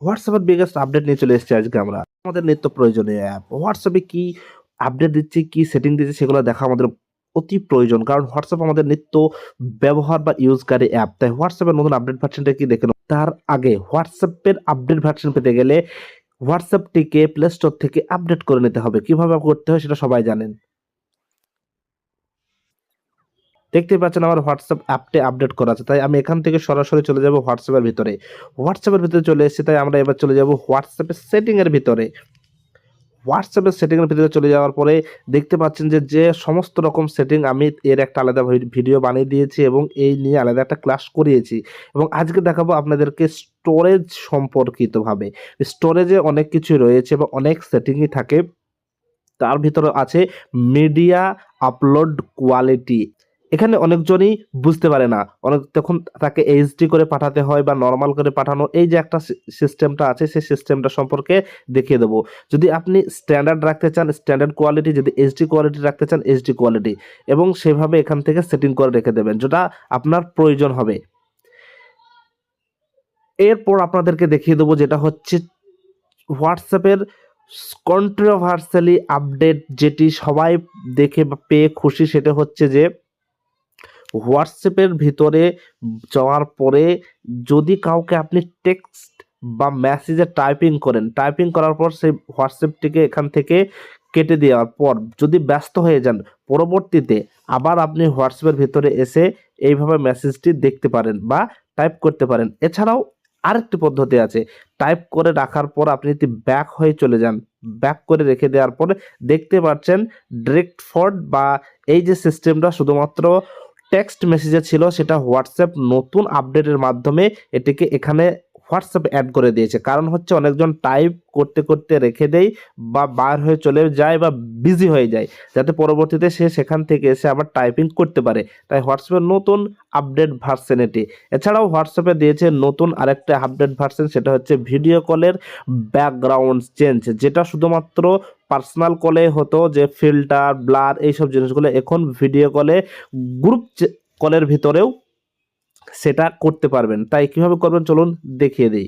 হোয়াটসঅ্যাপের biggest update নিয়ে চলে এসেছি আজকে আমরা। আমাদের নিত্য প্রয়োজনীয় অ্যাপ হোয়াটসঅ্যাপে কি আপডেট দিচ্ছে, কি সেটিং দিচ্ছে সেগুলো দেখা আমাদের অতি প্রয়োজন। কারণ হোয়াটসঅ্যাপ আমাদের নিত্য ব্যবহার বা ইউজকারী অ্যাপ। তাই হোয়াটসঅ্যাপের নতুন আপডেট ভার্সনটা কি দেখে নেব। তার আগে হোয়াটসঅ্যাপের আপডেট ভার্সন পেতে গেলে হোয়াটসঅ্যাপটিকে প্লে স্টোর থেকে আপডেট করে নিতে হবে। কিভাবে করতে হয় সেটা সবাই জানেন। দেখতেই পাচ্ছেন আমার হোয়াটসঅ্যাপ অ্যাপটি আপডেট করা আছে, তাই আমি এখান থেকে সরাসরি চলে যাব হোয়াটসঅ্যাপের ভিতরে। হোয়াটসঅ্যাপের ভিতরে চলে এসেছি, তাই আমরা এবার চলে যাব হোয়াটসঅ্যাপের সেটিংয়ের ভিতরে। হোয়াটসঅ্যাপের সেটিংয়ের ভিতরে চলে যাওয়ার পরে দেখতে পাচ্ছেন যে সমস্ত রকম সেটিং আমি এর একটা আলাদা ভিডিও বানিয়ে দিয়েছি এবং এই নিয়ে আলাদা একটা ক্লাস করিয়েছি। এবং আজকে দেখাবো আপনাদেরকে স্টোরেজ সম্পর্কিতভাবে। স্টোরেজে অনেক কিছু রয়েছে বা অনেক সেটিংই থাকে, তার ভিতরে আছে মিডিয়া আপলোড কোয়ালিটি। এখানে অনেকজনই বুঝতে পারে না, অনেক তখন তাকে এইচডি করে পাঠাতে হয় বা নর্মাল করে পাঠানো, এই যে একটা সিস্টেমটা আছে সেই সিস্টেমটা সম্পর্কে দেখিয়ে দেবো। যদি আপনি স্ট্যান্ডার্ড রাখতে চান স্ট্যান্ডার্ড কোয়ালিটি, যদি এইচডি কোয়ালিটি রাখতে চান এইচডি কোয়ালিটি, এবং সেভাবে এখান থেকে সেটিং করে রেখে দেবেন যেটা আপনার প্রয়োজন হবে। এরপর আপনাদেরকে দেখিয়ে দেবো যেটা হচ্ছে হোয়াটসঅ্যাপের কন্ট্রোভার্সালি আপডেট, যেটি সবাই দেখে বা পেয়ে খুশি, সেটা হচ্ছে যে হোয়াটসঅ্যাপের ভিতরে যাওয়ার পরে যদি কাউকে আপনি টেক্সট বা মেসেজে টাইপিং করার পর সেই হোয়াটসঅ্যাপটিকে এখান থেকে কেটে দেওয়ার পর যদি ব্যস্ত হয়ে যান, পরবর্তীতে আবার আপনি হোয়াটসঅ্যাপের ভিতরে এসে এইভাবে মেসেজটি দেখতে পারেন বা টাইপ করতে পারেন। এছাড়াও আরেকটি পদ্ধতি আছে, টাইপ করে রাখার পর আপনি যদি ব্যাক হয়ে চলে যান, ব্যাক করে রেখে দেওয়ার পরে দেখতে পাচ্ছেন ডিরেক্ট ফরওয়ার্ড বা এই যে সিস্টেমটা শুধুমাত্র টেক্সট মেসেজে ছিল, সেটা হোয়াটসঅ্যাপ নতুন আপডেটের মাধ্যমে এটিকে এখানে হোয়াটসঅ্যাপ অ্যাড করে দিয়েছে। কারণ হচ্ছে অনেকজন টাইপ করতে করতে রেখে দেয় বা বার হয়ে চলে যায় বা বিজি হয়ে যায়, যাতে পরবর্তীতে সে সেখান থেকে এসে আবার টাইপিং করতে পারে। তাই হোয়াটসঅ্যাপের নতুন আপডেট ভার্সন এটি। এছাড়াও হোয়াটসঅ্যাপে দিয়েছে নতুন আরেকটা আপডেট ভার্সন, সেটা হচ্ছে ভিডিও কলের ব্যাকগ্রাউন্ড চেঞ্জ, যেটা শুধুমাত্র পার্সোনাল কলে হতো যে ফিল্টার ব্লার এইসব জিনিসগুলো, এখন ভিডিও কলে গ্রুপ কলের ভিতরেও সেটা করতে পারবেন। তাই কিভাবে করবেন চলুন দেখিয়ে দিই।